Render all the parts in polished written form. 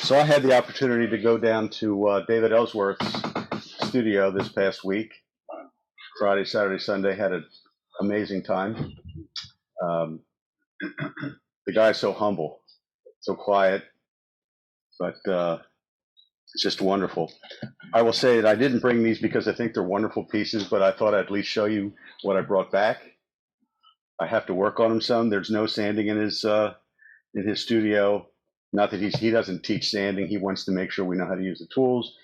So I had the opportunity to go down to David Ellsworth's studio this past week. Friday, Saturday, Sunday, had an amazing time. The guy's so humble, so quiet, but it's just wonderful. I will say that I didn't bring these because I think they're wonderful pieces, but I thought I'd at least show you what I brought back. I have to work on them some. There's no sanding in his studio. Not that he doesn't teach sanding. He wants to make sure we know how to use the tools.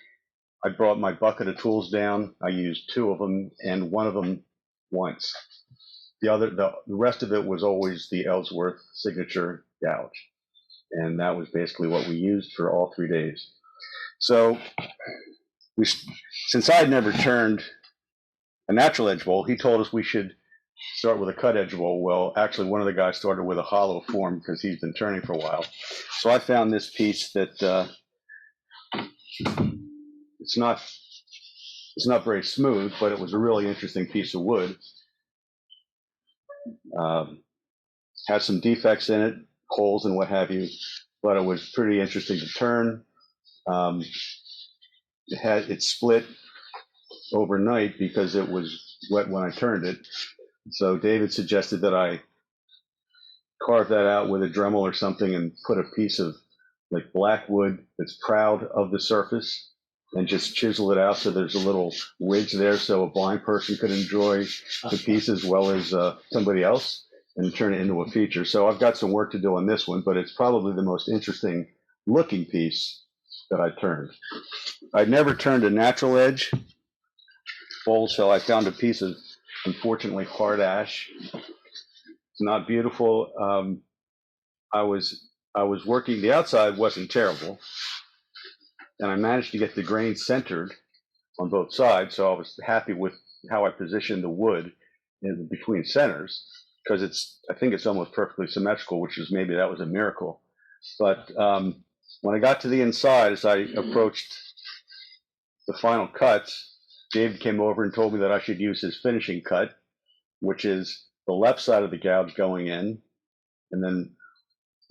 I brought my bucket of tools down. I used 2 of them and 1 of them once. The rest of it was always the Ellsworth signature gouge. And that was basically what we used for all 3 days. So since I'd never turned a natural edge bowl, he told us we should start with a cut edge bowl. Well, actually, one of the guys started with a hollow form because he's been turning for a while. So I found this piece that it's not very smooth, but it was a really interesting piece of wood. Has some defects in it, holes and what have you, but it was pretty interesting to turn. It split overnight because it was wet when I turned it. So David suggested that I carve that out with a Dremel or something and put a piece of like black wood that's proud of the surface and just chisel it out so there's a little ridge there so a blind person could enjoy the piece as well as somebody else and turn it into a feature. So I've got some work to do on this one, but it's probably the most interesting looking piece that I turned. I'd never turned a natural edge bowl, so I found a piece of, unfortunately, hard ash. It's not beautiful. I was working, the outside wasn't terrible, and I managed to get the grain centered on both sides, so I was happy with how I positioned the wood in between centers, because I think it's almost perfectly symmetrical, which is maybe that was a miracle. But when I got to the inside, as I approached the final cuts, Dave came over and told me that I should use his finishing cut, which is the left side of the gouge going in and then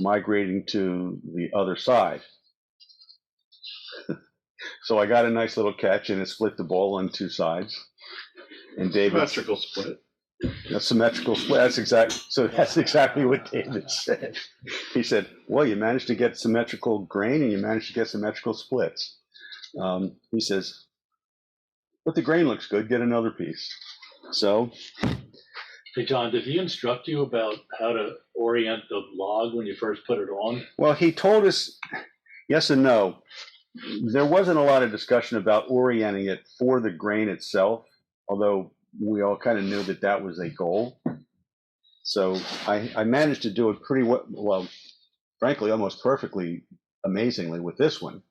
migrating to the other side. So I got a nice little catch, and it split the bowl on 2 sides. And David, symmetrical split. A symmetrical split. That's exactly what David said. He said, "Well, you managed to get symmetrical grain, and you managed to get symmetrical splits." He says, "But the grain looks good. Get another piece." So, hey John, did he instruct you about how to orient the log when you first put it on? Well, he told us yes and no. There wasn't a lot of discussion about orienting it for the grain itself, although we all kind of knew that that was a goal. So I managed to do it pretty well, frankly, almost perfectly, amazingly with this one.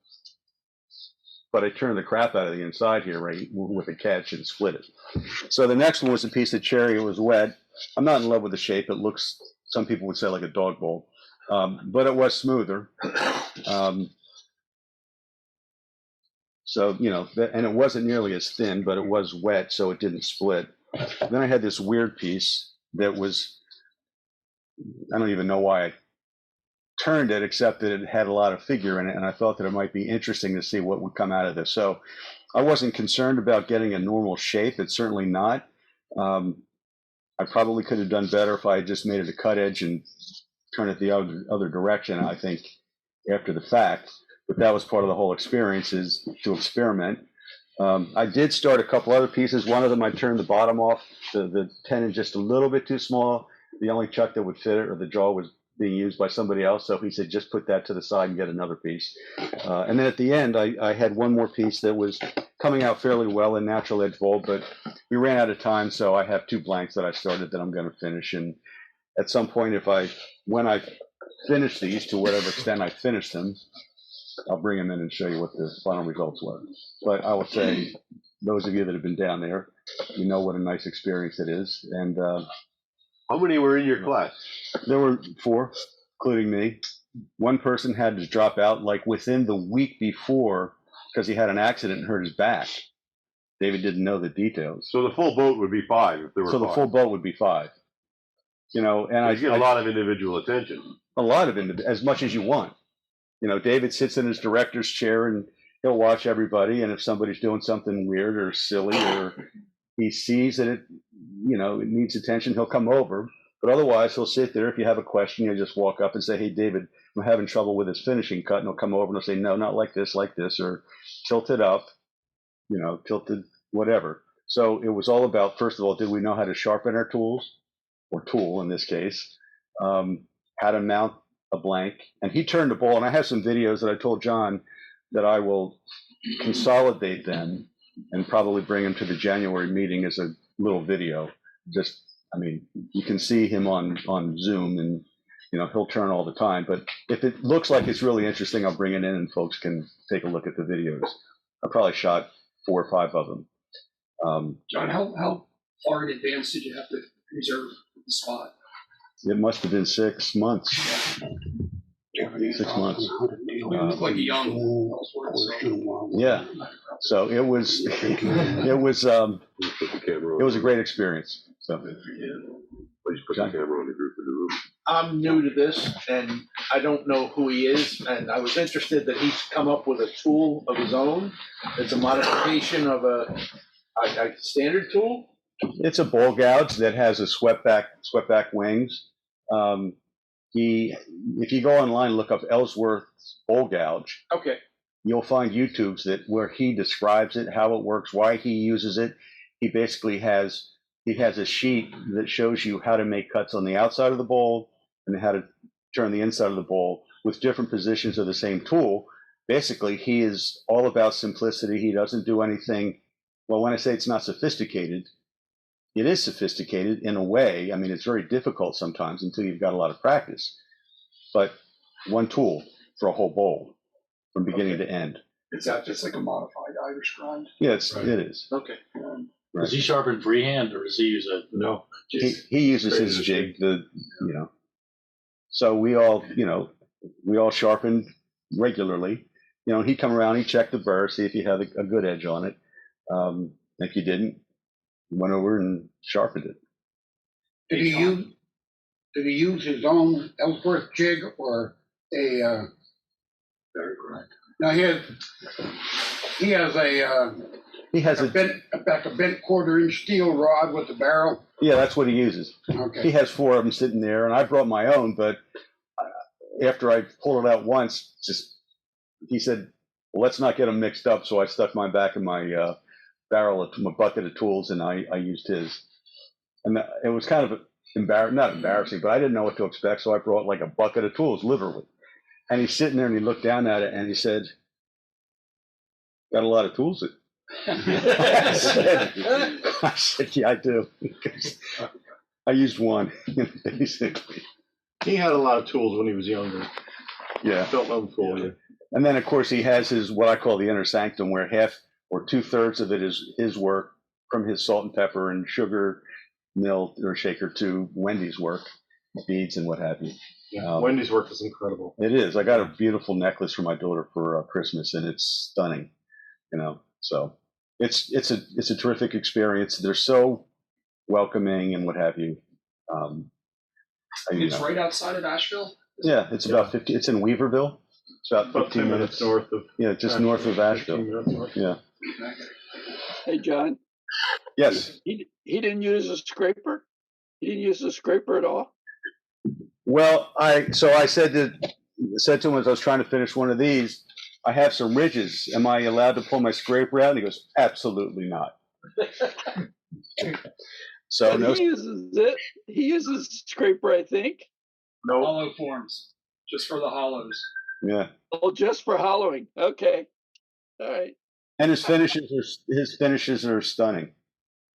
But I turned the crap out of the inside here, right, with a catch and split it. So the next one was a piece of cherry. It was wet. I'm not in love with the shape. It looks, some people would say, like a dog bowl. But it was smoother. So, and it wasn't nearly as thin, but it was wet, so it didn't split. Then I had this weird piece that was, I don't even know why I turned it, except that it had a lot of figure in it, and I thought that it might be interesting to see what would come out of this. So I wasn't concerned about getting a normal shape. It's certainly not. I probably could have done better if I had just made it a cut edge and turned it the other direction, I think, after the fact. But that was part of the whole experience, is to experiment. I did start a couple other pieces. One of them I turned the bottom off, the tenon just a little bit too small. The only chuck that would fit it, or the jaw, was being used by somebody else. So he said, just put that to the side and get another piece. And then at the end, I had one more piece that was coming out fairly well in natural edge bowl, but we ran out of time. So I have 2 blanks that I started that I'm going to finish. And at some point, when I finish these, to whatever extent I finish them, I'll bring them in and show you what the final results were. But I will say, those of you that have been down there, you know what a nice experience it is. And how many were in your class? There were 4, including me. One person had to drop out like within the week before because he had an accident and hurt his back. David didn't know the details. So the full boat would be 5 if there were 5. So the full boat would be 5. And I get a lot of individual attention. A lot of as much as you want. David sits in his director's chair and he'll watch everybody. And if somebody's doing something weird or silly, or he sees that it needs attention, he'll come over. But otherwise, he'll sit there. If you have a question, you just walk up and say, "Hey, David, I'm having trouble with this finishing cut." And he'll come over and he'll say, "No, not like this, or tilt it up, tilted, whatever." So it was all about, first of all, did we know how to sharpen our tools, or tool in this case, how to mount a blank. And he turned the ball, and I have some videos that I told John that I will consolidate them and probably bring him to the January meeting as a little video. You can see him on Zoom, and he'll turn all the time. But if it looks like it's really interesting, I'll bring it in and folks can take a look at the videos. I probably shot 4 or 5 of them. John, how far in advance did you have to reserve the spot? It must have been 6 months. 6 months. You look like a young Ellsworth. Yeah. So it was a great experience. So. Please put the camera on the group in the room. I'm new to this, and I don't know who he is, and I was interested that he's come up with a tool of his own. It's a modification of a standard tool. It's a bowl gouge that has a swept back wings. If you go online, look up Ellsworth Old Gourd. Okay. You'll find YouTubes where he describes it, how it works, why he uses it. He basically has a sheet that shows you how to make cuts on the outside of the bowl and how to turn the inside of the bowl with different positions of the same tool. Basically, he is all about simplicity. He doesn't do anything. Well, when I say it's not sophisticated, it is sophisticated in a way. I mean, it's very difficult sometimes until you've got a lot of practice. But one tool for a whole bowl from beginning to end. Is that just like a modified Irish grind? Yeah, it is. Okay. Right. Does he sharpen freehand, or does he use a? No. He uses his jig. So we all sharpened regularly. He'd come around, he'd check the burr, see if you had a good edge on it. If you didn't, he went over and sharpened it. Did he use his own Ellsworth jig or a? Now he has a bent 1/4-inch steel rod with the barrel. Yeah, that's what he uses. Okay. He has 4 of them sitting there, and I brought my own, but after I pulled it out once, he said, "Well, let's not get them mixed up." So I stuck mine back in my barrel, my bucket of tools, and I used his. And it was kind of not embarrassing, but I didn't know what to expect, so I brought like a bucket of tools, literally. And he's sitting there, and he looked down at it, and he said, "Got a lot of tools." I said, "Yeah, I do." I used one, basically. He had a lot of tools when he was younger. Yeah. Don't know for you. And then, of course, he has his, what I call the inner sanctum, where half or 2/3 of it is his work from his salt and pepper and sugar mill or shaker to Wendy's work, beads and what have you. Yeah, Wendy's work is incredible. It is. I got a beautiful necklace for my daughter for Christmas, and it's stunning. So it's a terrific experience. They're so welcoming and what have you. It's right outside of Asheville. Yeah, it's about 50. It's in Weaverville. It's about 15 minutes north of. Yeah, just north of Asheville. Yeah. Hey, John. Yes. He didn't use a scraper. He didn't use a scraper at all. Well, I said to him as I was trying to finish one of these, I have some ridges. Am I allowed to pull my scraper out? And he goes, "Absolutely not." So But no. he uses it. He uses scraper, I think. No. Hollow forms, just for the hollows. Yeah. Oh, just for hollowing. Okay. All right. And his finishes are stunning,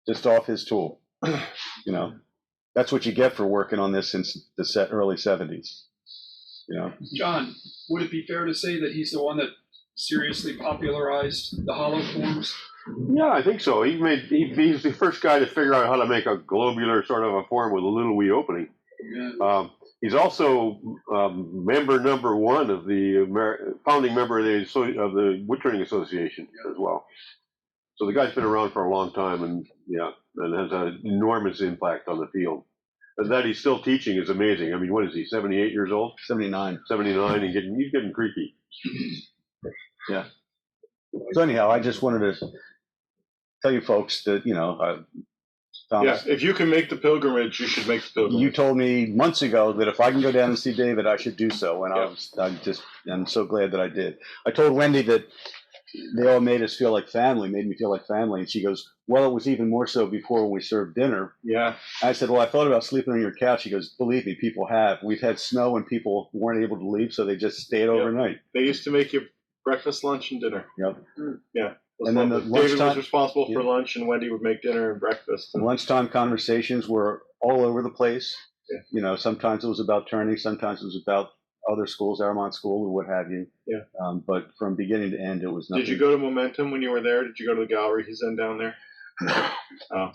just off his tool. That's what you get for working on this since the early 70s. John, would it be fair to say that he's the one that seriously popularized the hollow forms? Yeah, I think so. He's the first guy to figure out how to make a globular sort of a form with a little wee opening. Yeah. He's also member number 1 of the founding member of the Woodturning Association as well. So the guy's been around for a long time, and has an enormous impact on the field. But that he's still teaching is amazing. I mean, what is he, 78 years old? 79. 79, and he's getting creaky. Yeah. So anyhow, I just wanted to tell you folks that, Thomas, Yeah, if you can make the pilgrimage, you should make the pilgrimage. you told me months ago that if I can go down and see David, I should do so. And I'm so glad that I did. I told Wendy that they all made me feel like family. And she goes, well, it was even more so before when we served dinner. Yeah. I said, well, I thought about sleeping on your couch. She goes, believe me, people have. We've had snow and people weren't able to leave, so they just stayed overnight. They used to make you breakfast, lunch, and dinner. Yep. Yeah. And then David lunchtime- was responsible for Yeah. lunch, and Wendy would make dinner and breakfast. The lunchtime conversations were all over the place. Yeah. Sometimes it was about turning, sometimes it was about other schools, Aramont School, or what have you. Yeah. But from beginning to end, it was nothing. Did you go to Momentum when you were there? Did you go to the gallery he's in down there?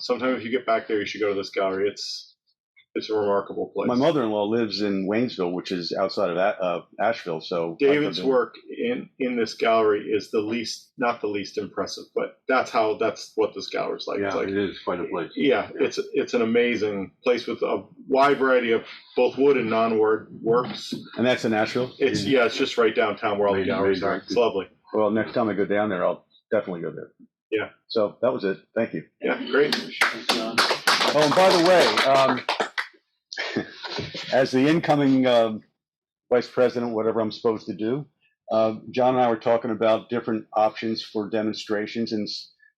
Sometimes if you get back there, you should go to this gallery. It's a remarkable place. My mother-in-law lives in Waynesville, which is outside of Asheville. So David's work in this gallery is not the least impressive, but that's what this gallery's like. Yeah, It's like, it is quite a place. yeah, it's an amazing place with a wide variety of both wood and non-wood works. And that's in Asheville? It's just right downtown where all the galleries are. It's lovely. Well, next time I go down there, I'll definitely go there. Yeah. So that was it. Thank you. Yeah, great. Oh, and by the way, as the incoming vice president, whatever I'm supposed to do, John and I were talking about different options for demonstrations. And,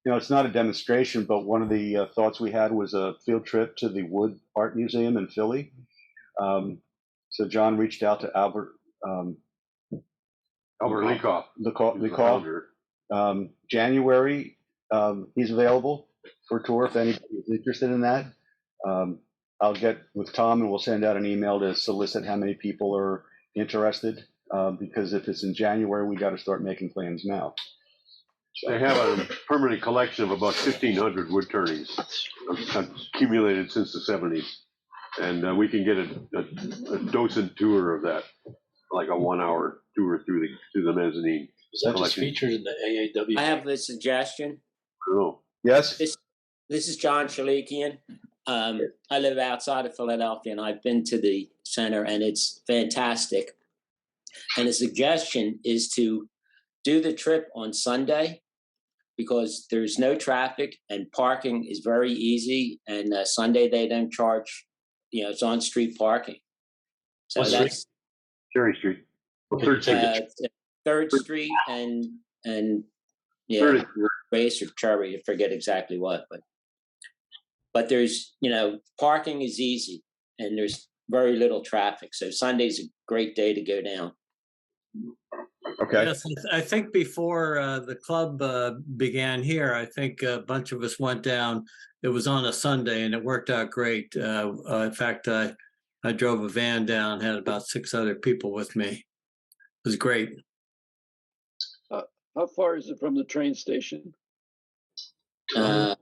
it's not a demonstration, but one of the thoughts we had was a field trip to the Wood Art Museum in Philly. So John reached out to Albert Leacoff. Leacoff. January, he's available for a tour if anybody's interested in that. I'll get with Tom and we'll send out an email to solicit how many people are interested. Because if it's in January, we got to start making plans now. So. They have a permanent collection of about 1,500 wood turnings accumulated since the 70s. And we can get a docent tour of that, like a 1-hour tour through the mezzanine. Is that just collection. featured in the AAW? I have a suggestion. Oh. Yes? This is John Shalikian. I live outside of Philadelphia, and I've been to the center, and it's fantastic. And the suggestion is to do the trip on Sunday because there's no traffic and parking is very easy. And Sunday they don't charge, it's on-street parking. So What that's Cherry Street. Well, Third Street. 3rd Street and Third. Race or Cherry, I forget exactly what, but there's, parking is easy and there's very little traffic. So Sunday's a great day to go down. Okay. Yes, I think before the club began here, I think a bunch of us went down. It was on a Sunday and it worked out great. In fact, I drove a van down, had about 6 other people with me. It was great. How far is it from the train station? Uh,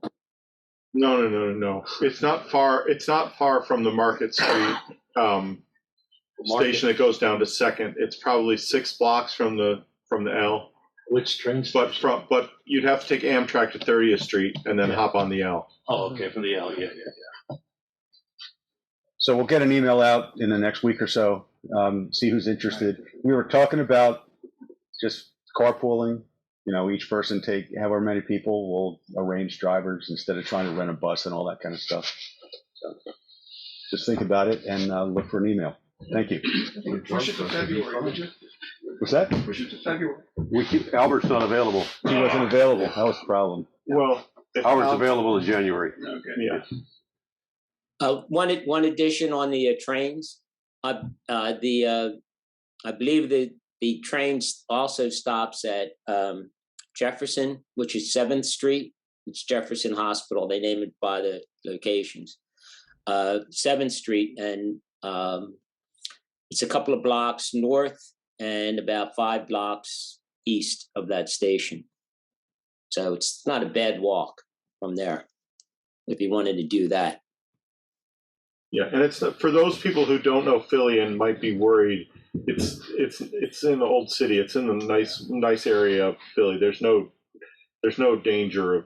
No. It's not far. It's not far from the Market Street station that goes down to 2nd. It's probably 6 blocks from the L. Which train station? But you'd have to take Amtrak to 30th Street and then hop on the L. Oh, okay, from the L, yeah. So we'll get an email out in the next week or so, see who's interested. We were talking about just carpooling, each person take however many people, we'll arrange drivers instead of trying to rent a bus and all that kind of stuff. So just think about it and look for an email. Thank you. Push it to February, would you? What's that? Push it to February. Albert's not available. He wasn't available. That was the problem. Well, Albert's available in January. Okay. Yeah. One addition on the trains. I believe the train also stops at Jefferson, which is 7th Street. It's Jefferson Hospital. They name it by the locations. 7th Street, and it's a couple of blocks north and about 5 blocks east of that station. So it's not a bad walk from there if you wanted to do that. Yeah, and it's for those people who don't know Philly and might be worried. It's in the old city. It's in the nice area of Philly. There's no danger of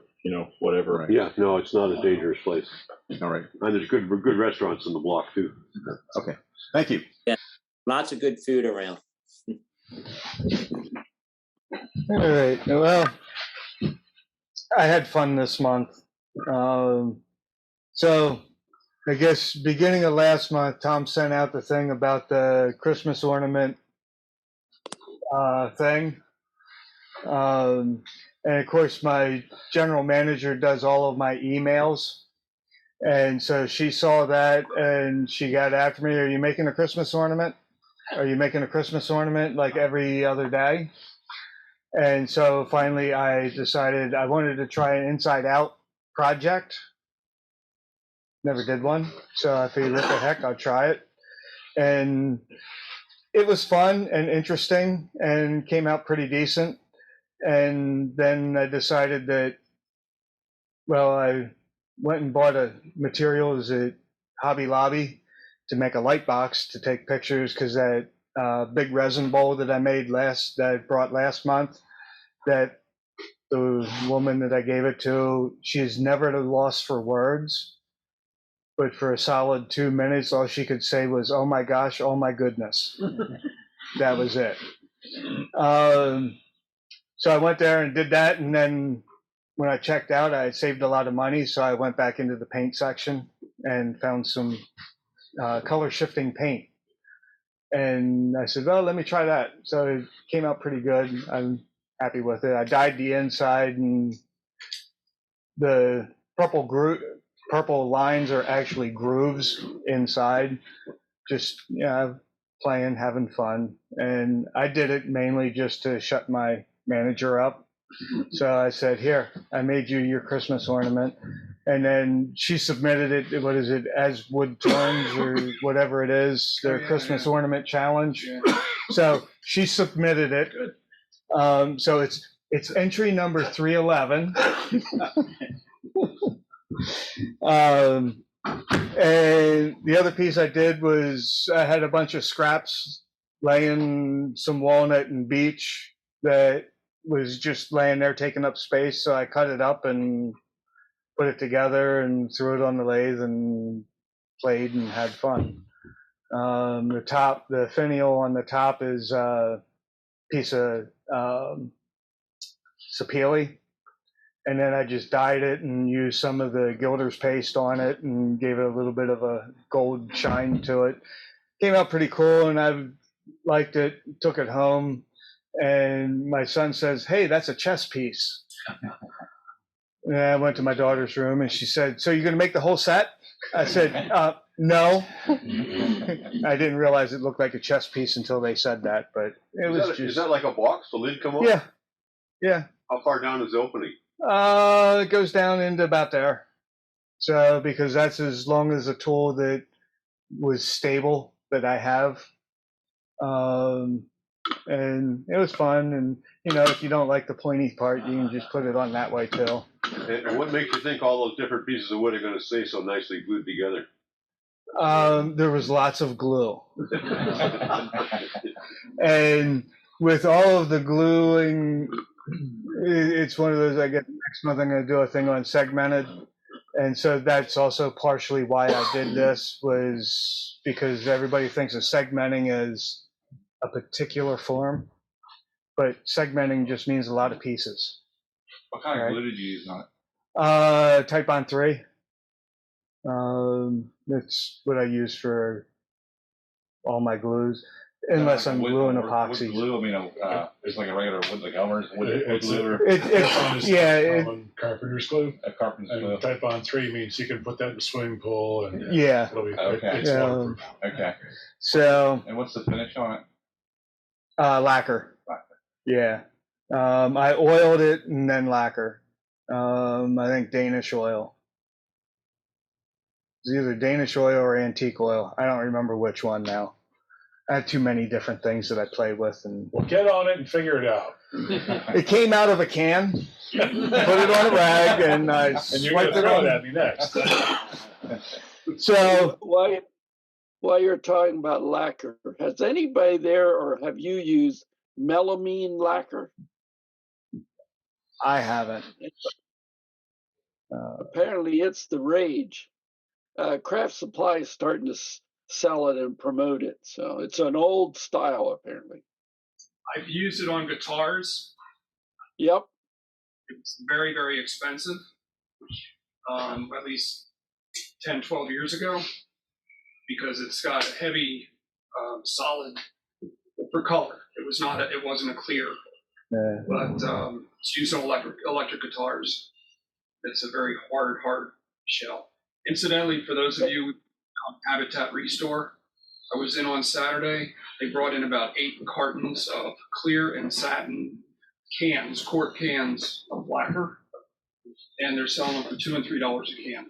whatever. Yeah, no, it's not a dangerous place. All right. And there's good restaurants in the block too. Okay. Thank you. Lots of good food around. All right. Well, I had fun this month. So I guess beginning of last month, Tom sent out the thing about the Christmas ornament thing. And of course, my general manager does all of my emails. And so she saw that and she got after me. Are you making a Christmas ornament? Are you making a Christmas ornament like every other day? And so finally I decided I wanted to try an inside out project. Never did one. So I figured, what the heck, I'll try it. And it was fun and interesting and came out pretty decent. And then I decided that, well, I went and bought materials at Hobby Lobby to make a light box to take pictures, because that big resin bowl that I made that I brought last month, that the woman that I gave it to, she's never at a loss for words. But for a solid 2 minutes, all she could say was, "Oh my gosh, oh my goodness." That was it. So I went there and did that, and then when I checked out, I had saved a lot of money, so I went back into the paint section and found some color shifting paint. And I said, well, let me try that. So it came out pretty good. I'm happy with it. I dyed the inside, and the purple lines are actually grooves inside. Just, playing, having fun. And I did it mainly just to shut my manager up. So I said, here, I made you your Christmas ornament. And then she submitted it, what is it, as Woodturners or whatever it is, their Christmas ornament challenge. So she submitted it. So it's entry number 311. And the other piece I did was I had a bunch of scraps laying, some walnut and beech that was just laying there taking up space. So I cut it up and put it together and threw it on the lathe and played and had fun. The finial on the top is a piece of sapele. And then I just dyed it and used some of the Gilder's paste on it and gave it a little bit of a gold shine to it. Came out pretty cool, and I liked it, took it home, and my son says, hey, that's a chess piece. And I went to my daughter's room, and she said, so you're going to make the whole set? I said, no. I didn't realize it looked like a chess piece until they said that, but it was just... Is that like a box, the lid come off? Yeah. Yeah. How far down is the opening? It goes down into about there. So, because that's as long as a tool that was stable that I have. And it was fun. And, if you don't like the pointy part, you can just put it on that way too. And what makes you think all those different pieces of wood are going to stay so nicely glued together? There was lots of glue. And with all of the gluing, it's one of those, I get next month I'm going to do a thing on segmented. And so that's also partially why I did this, was because everybody thinks of segmenting as a particular form, but segmenting just means a lot of pieces. What kind of glue did you use on it? Type on 3. That's what I use for all my glues. Unless I'm gluing epoxy. Wood glue, I mean, it's like a regular wood, like Elmer's wood glue. Carpenter's glue. A carpenter's glue. Type on 3 means you can put that in the swimming pool, and it'll be, okay. it's waterproof. Okay. So. And what's the finish on it? Lacquer. Yeah. I oiled it and then lacquer. I think Danish oil. It's either Danish oil or antique oil. I don't remember which one now. I have too many different things that I play with, and well, get on it and figure it out. It came out of a can, put it on a rag, and I swiped it on. At me next. So while you're talking about lacquer, has anybody there, or have you used melamine lacquer? I haven't. Apparently, it's the rage. Craft Supply is starting to sell it and promote it. So it's an old style, apparently. I've used it on guitars. Yep. It's very, very expensive. At least 10, 12 years ago, because it's got a heavy, solid for color. It wasn't a clear, but it's used on electric guitars. It's a very hard shell. Incidentally, for those of you on Habitat Restore, I was in on Saturday. They brought in about 8 cartons of clear and satin cans, quart cans of lacquer, and they're selling them for $2 and $3 a can.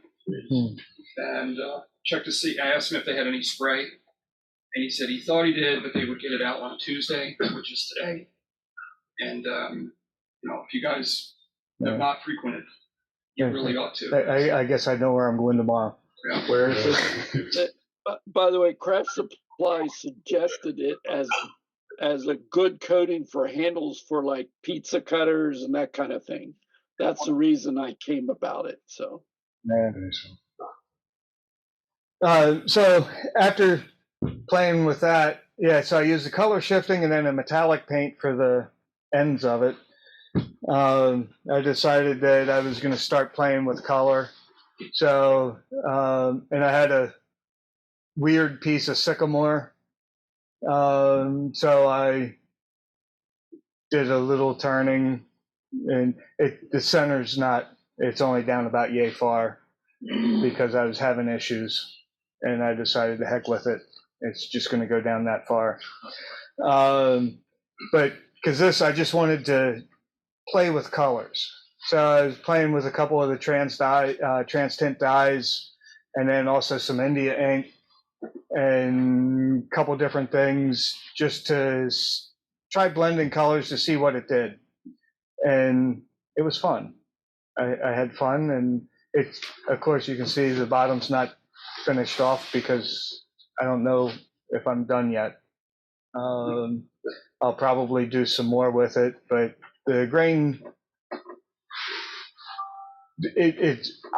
And checked to see. I asked him if they had any spray, and he said he thought he did, but they would get it out on Tuesday, which is today. And if you guys have not frequented, you really ought to. I guess I know where I'm going tomorrow. Yeah. Where is this? By the way, Craft Supply suggested it as a good coating for handles for like pizza cutters and that kind of thing. That's the reason I came about it. So. So after playing with that, so I used the color shifting and then a metallic paint for the ends of it. I decided that I was going to start playing with color. So, and I had a weird piece of Sycamore. So I did a little turning, and the center's it's only down about yay far because I was having issues, and I decided to heck with it. It's just going to go down that far. But because I just wanted to play with colors. So I was playing with a couple of the trans tint dyes, and then also some India ink and a couple different things just to try blending colors to see what it did. And it was fun. I had fun, and it's, of course, you can see the bottom's not finished off because I don't know if I'm done yet. I'll probably do some more with it, but the grain,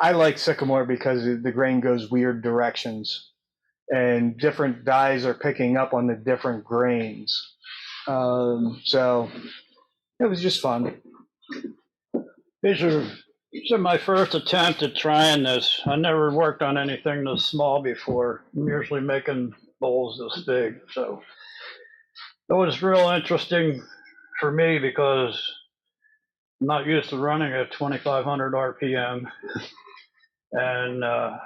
I like Sycamore because the grain goes weird directions, and different dyes are picking up on the different grains. So it was just fun. This is my first attempt at trying this. I never worked on anything this small before. I'm usually making bowls this big, so it was real interesting for me because I'm not used to running at 2,500 RPM, and I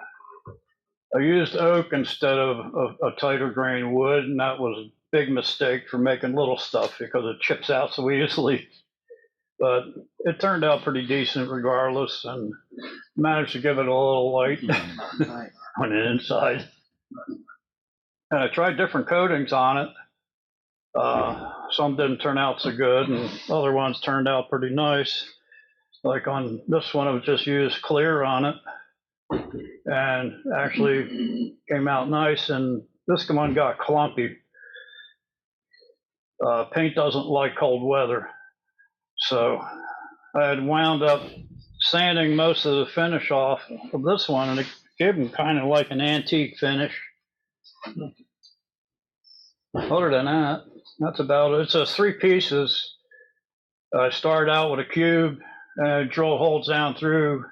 used oak instead of a tighter grain wood, and that was a big mistake for making little stuff because it chips out so easily. But it turned out pretty decent regardless, and managed to give it a little light on the inside. And I tried different coatings on it. Some didn't turn out so good, and other ones turned out pretty nice. Like on this one, I just used clear on it, and actually came out nice. And this one got clumpy. Paint doesn't like cold weather, so I had wound up sanding most of the finish off of this one, and it gave them kind of like an antique finish. Other than that, that's about it. It's 3 pieces. I started out with a cube and I drill holes down through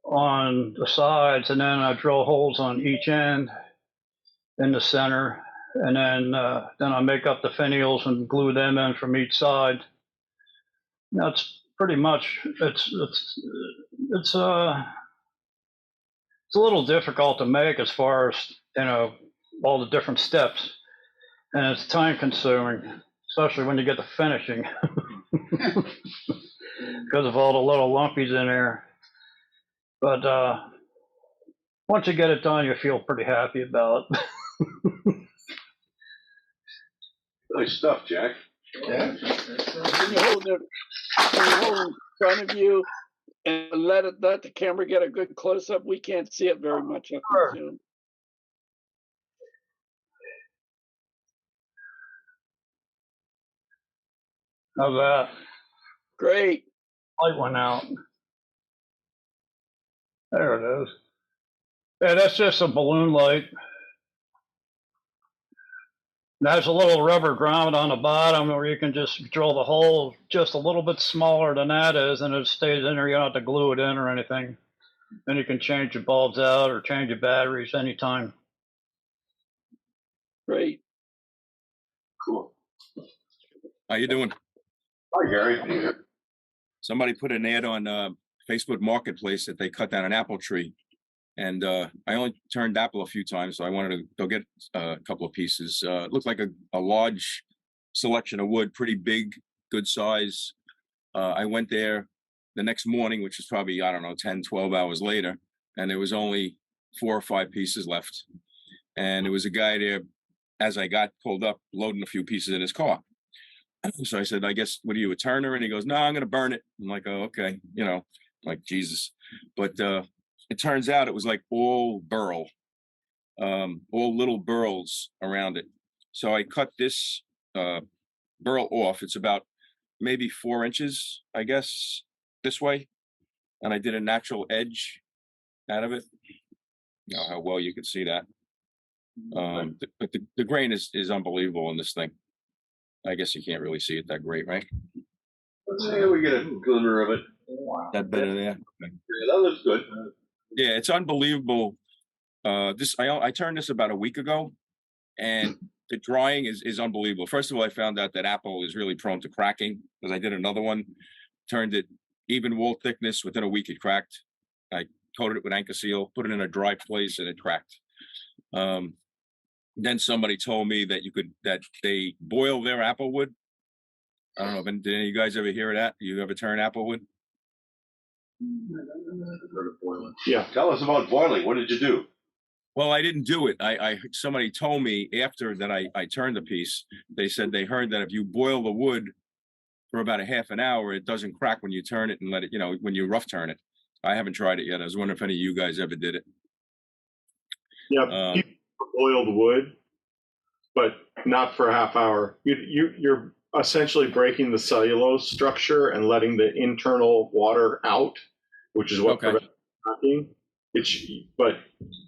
on the sides, and then I drill holes on each end in the center, and then I make up the finials and glue them in from each side. That's pretty much it's a little difficult to make as far as all the different steps, and it's time consuming, especially when you get to finishing because of all the little lumpies in there. But once you get it done, you feel pretty happy about it. Nice stuff, Jack. Yeah. Can you hold it in front of you and let the camera get a good close up? We can't see it very much up on Zoom. How's that? Great. Light went out. There it is. Yeah, that's just a balloon light. There's a little rubber ground on the bottom where you can just drill the hole just a little bit smaller than that is, and it stays in there. You don't have to glue it in or anything. Then you can change your bulbs out or change your batteries anytime. Great. Cool. How you doing? Hi, Gary. Somebody put an ad on Facebook Marketplace that they cut down an apple tree. And I only turned apple a few times, so I wanted to go get a couple of pieces. It looked like a large selection of wood, pretty big, good size. I went there the next morning, which was probably, I don't know, 10, 12 hours later, and there was only 4 or 5 pieces left. And there was a guy there, as I got pulled up, loading a few pieces in his car. So I said, I guess, what are you, a turner? And he goes, no, I'm going to burn it. I'm like, oh, okay. You know, like Jesus. But it turns out it was like all burl, all little burls around it. So I cut this burl off. It's about maybe 4 inches, I guess, this way. And I did a natural edge out of it. You know how well you can see that. But the grain is unbelievable in this thing. I guess you can't really see it that great, right? Yeah, we get a glimmer of it. That better there. Okay. Yeah, that looks good. Yeah, it's unbelievable. I turned this about a week ago, and the drying is unbelievable. First of all, I found out that apple is really prone to cracking because I did another one, turned it even wall thickness. Within a week, it cracked. I coated it with Anchor Seal, put it in a dry place, and it cracked. Then somebody told me that they boil their apple wood. I don't know. Did any of you guys ever hear of that? You ever turn apple wood? Yeah. Tell us about boiling. What did you do? Well, I didn't do it. Somebody told me after that I turned the piece. They said they heard that if you boil the wood for about a half an hour, it doesn't crack when you turn it and let it, when you rough turn it. I haven't tried it yet. I was wondering if any of you guys ever did it. Yeah, people boiled wood, but not for a half hour. You're essentially breaking the cellulose structure and letting the internal water out, which is what prevents cracking. But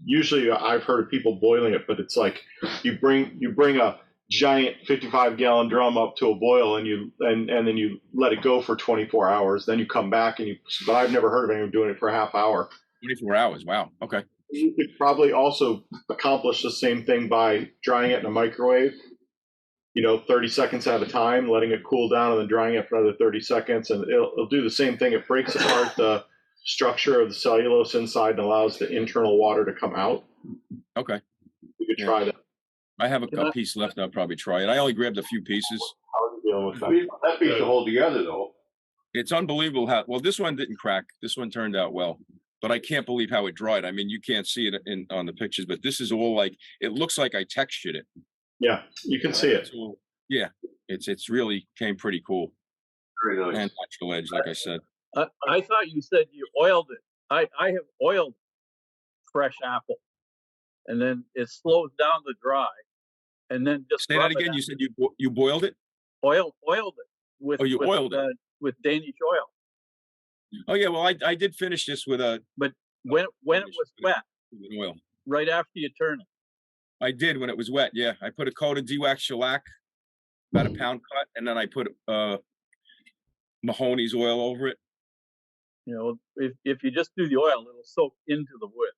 usually I've heard of people boiling it, but it's like you bring a giant 55-gallon drum up to a boil and then you let it go for 24 hours. Then you come back but I've never heard of anyone doing it for a half hour. 24 hours. Wow. Okay. You could probably also accomplish the same thing by drying it in a microwave, 30 seconds at a time, letting it cool down and then drying it for another 30 seconds. And it'll do the same thing. It breaks apart the structure of the cellulose inside and allows the internal water to come out. Okay. You could try that. I have a piece left. I'll probably try it. I only grabbed a few pieces. How are you dealing with that? That piece to hold together, though. It's unbelievable well, this one didn't crack. This one turned out well. But I can't believe how it dried. I mean, you can't see it on the pictures, but this is all it looks like I textured it. Yeah, you can see it. Yeah, it's really came pretty cool. Very nice. And natural edge, like I said. I thought you said you oiled it. I have oiled fresh apple, and then it slows down the dry, and then just say that again. You said you boiled it. Oiled it with. Oh, you oiled it with Danish oil. Oh yeah, well I did finish this with a. But when it was wet, oil. Right after you turn it. I did when it was wet. Yeah, I put a coat of de-wax shellac, about a pound cut, and then I put Mahoney's oil over it. If you just do the oil, it'll soak into the wood.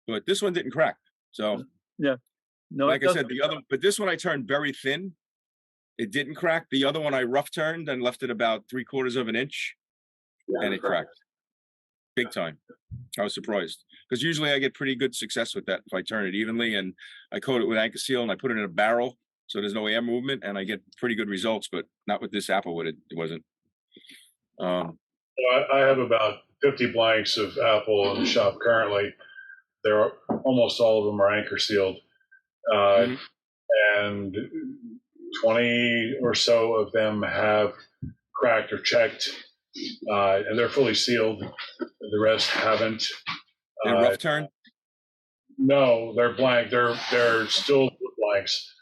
But this one didn't crack. So yeah, no. Like I said, but this one I turned very thin. It didn't crack. The other one I rough turned and left it about 3/4 of an inch. And it cracked big time. I was surprised because usually I get pretty good success with that if I turn it evenly and I coat it with Anchor Seal and I put it in a barrel so there's no air movement and I get pretty good results, but not with this apple wood. It wasn't. I have about 50 blanks of apple in the shop currently. Almost all of them are Anchor Sealed, and 20 or so of them have cracked or checked. And they're fully sealed. The rest haven't. They're rough turn? No, they're blank. They're still blanks.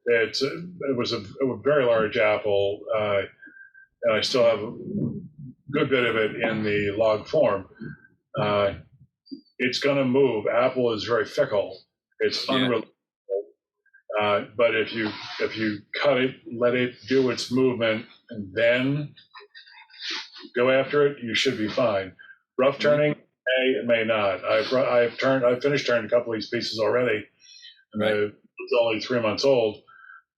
It was a very large apple, and I still have good bit of it in the log form. It's going to move. Apple is very fickle. It's unreliable. But if you cut it, let it do its movement, and then go after it, you should be fine. Rough turning may, it may not. I've finished turning a couple of these pieces already, and it's only 3 months old,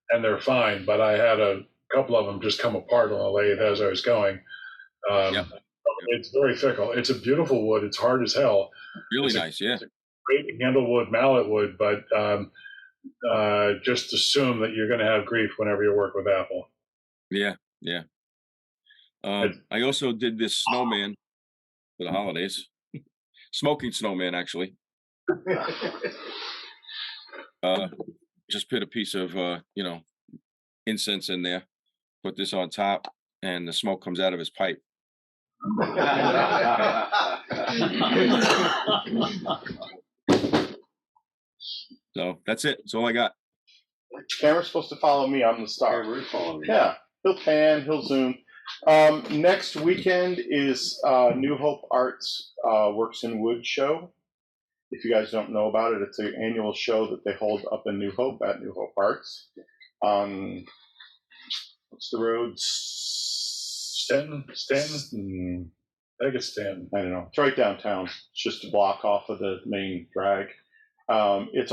and they're fine. But I had a couple of them just come apart on the lathe as I was going. It's very fickle. It's a beautiful wood. It's hard as hell. Really nice, yeah. It's a great handlewood, mallet wood, but just assume that you're going to have grief whenever you work with apple. Yeah. I also did this snowman for the holidays. Smoking snowman, actually. Just put a piece of, incense in there, put this on top, and the smoke comes out of his pipe. So that's it. That's all I got. Camera's supposed to follow me. I'm the star. Camera's following me. Yeah, he'll pan, he'll zoom. Next weekend is New Hope Arts Works in Wood show. If you guys don't know about it, it's an annual show that they hold up in New Hope at New Hope Arts. What's the road? Stanton? I think it's Stanton. I don't know. It's right downtown. It's just a block off of the main drag. It's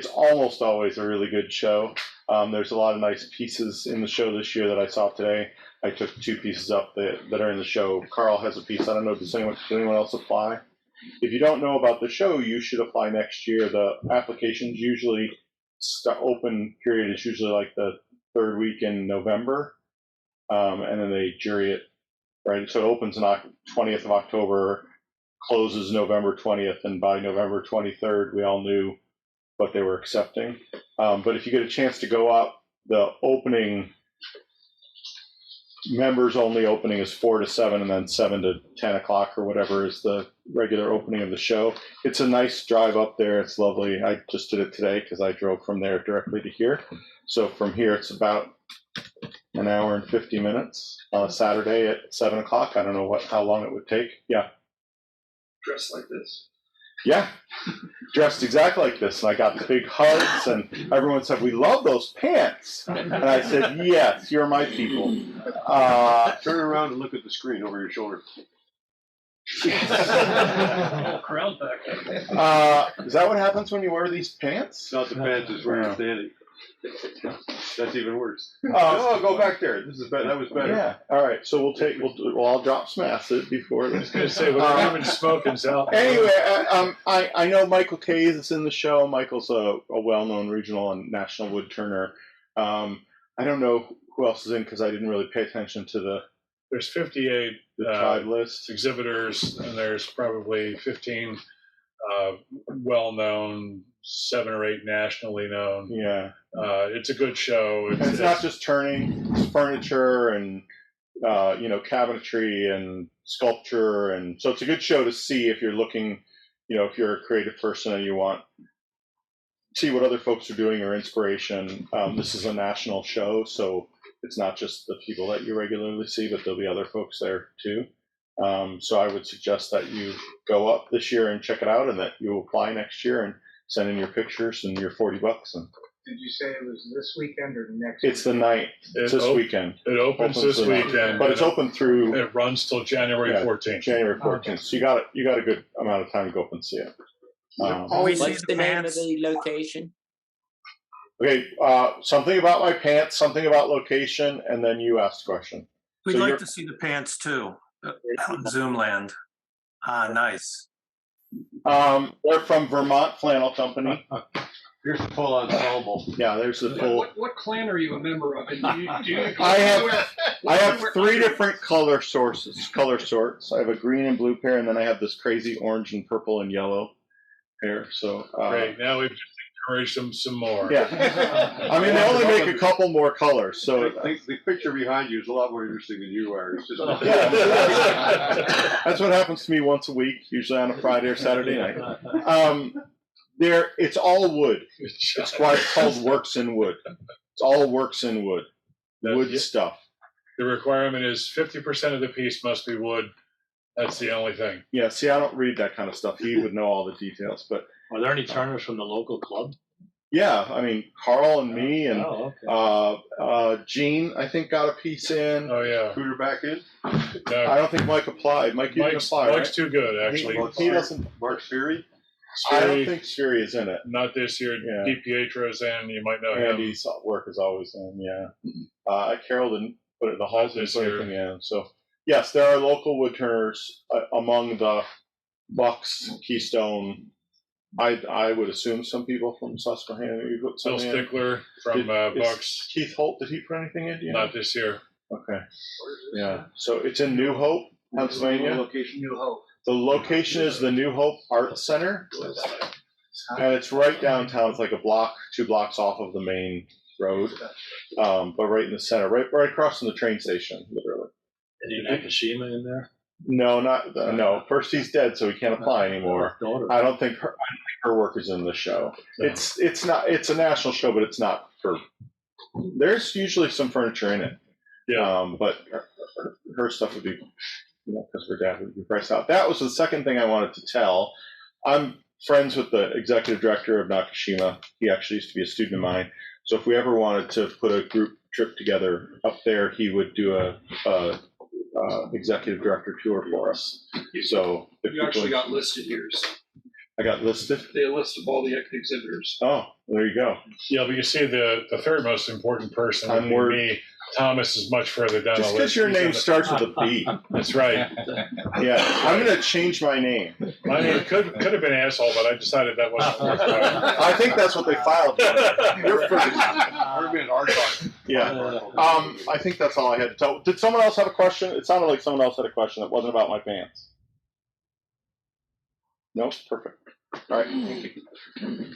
almost always a really good show. There's a lot of nice pieces in the show this year that I saw today. I took 2 pieces up that are in the show. Carl has a piece. I don't know, does anyone else apply? If you don't know about the show, you should apply next year. The applications usually open period is usually like the 3rd week in November, and then they jury it, right? So it opens on 20th of October, closes November 20th, and by November 23rd, we all knew what they were accepting. But if you get a chance to go up, the opening, members only opening is 4 to 7, and then 7 to 10 o'clock or whatever is the regular opening of the show. It's a nice drive up there. It's lovely. I just did it today because I drove from there directly to here. So from here, it's about an hour and 50 minutes on a Saturday at 7 o'clock. I don't know how long it would take. Yeah. Dressed like this. Yeah, dressed exactly like this. And I got the big hugs, and everyone said, "We love those pants." And I said, "Yes, you're my people." Turn around and look at the screen over your shoulder. Whole crowd back there. Is that what happens when you wear these pants? Not the pants, it's where you're standing. That's even worse. Oh, go back there. This is better. That was better. Yeah. All right. So I'll drop some acid before. I was going to say, we're having smoking out. Anyway, I know Michael Kays is in the show. Michael's a well-known regional and national woodturner. I don't know who else is in because I didn't really pay attention to the. There's 58 tribe list exhibitors, and there's probably 15 well-known, 7 or 8 nationally known. Yeah. It's a good show. It's not just turning, it's furniture and cabinetry and sculpture, and so it's a good show to see if you're looking, if you're a creative person and you want to see what other folks are doing or inspiration. This is a national show, so it's not just the people that you regularly see, but there'll be other folks there too. So I would suggest that you go up this year and check it out, and that you apply next year and send in your pictures and your $40. And did you say it was this weekend or next? It's the 9th. It's this weekend. It opens this weekend, but it's open through. It runs till January 14th. January 14th. Okay. So you got a good amount of time to go up and see it. What's the name of the location? Okay, something about my pants, something about location, and then you asked the question. We'd like to see the pants too on Zoomland. Nice. They're from Vermont Flannel Company. Here's the full ensemble. Yeah, there's the full. What clan are you a member of? And I have 3 different color sorts. I have a green and blue pair, and then I have this crazy orange and purple and yellow pair. So great. Now we've just encouraged them some more. Yeah. I mean, they only make a couple more colors. So the picture behind you is a lot more interesting than you are. It's just That's what happens to me once a week, usually on a Friday or Saturday night. It's all wood. It's why it's called Works in Wood. It's all works in wood. Wood stuff. The requirement is 50% of the piece must be wood. That's the only thing. Yeah, see, I don't read that kind of stuff. He would know all the details, but Are there any turners from the local club? yeah, I mean, Carl and me and Oh, okay. Gene, I think, got a piece in. Oh yeah. Put her back in. No, I don't think Mike applied. Mike, you didn't Mike's apply, right? too good, actually. He doesn't. Mark Sperry. I don't think Spheri is in it. Not this year. Yeah. DiPietro's in. You might know him. Andy's work is always in. Yeah. Carol didn't put it. The Halls didn't put anything in. So yes, there are local woodturners among the Bucks, Keystone. I would assume some people from Susquehanna. You put Bill something in. Stickler from Bucks. Keith Holt, did he put anything in? Not this year. Okay. Yeah. So it's in New Hope, Pennsylvania. Location, New Hope. The location is the New Hope Art Center, and it's right downtown. It's like a block, 2 blocks off of the main road, but right in the center, right across from the train station, literally. Any Nakashima in there? No, no. First, he's dead, so he can't apply anymore. I don't think her work is in the show. It's not. It's a national show, but it's not for. There's usually some furniture in it. Yeah. But her stuff would be, because her dad would be priced out. That was the second thing I wanted to tell. I'm friends with the executive director of Nakashima. He actually used to be a student of mine. So if we ever wanted to put a group trip together up there, he would do a executive director tour for us. So if You actually got listed here. So I got listed. they listed all the exhibitors. Oh, there you go. Yeah, but you see, the third most important person would I'm be worried. me. Thomas is much further down Just the because list. your He's name in the- starts with a B. That's right. Yeah, I'm going to change my name. My name could have been asshole, but I decided that wasn't worth it. I think that's what they filed. You're pretty. We're being hard on. Yeah. I think that's all I had to tell. Did someone else have a question? It sounded like someone else had a question that wasn't about my pants. No? Perfect. All right. Thank you.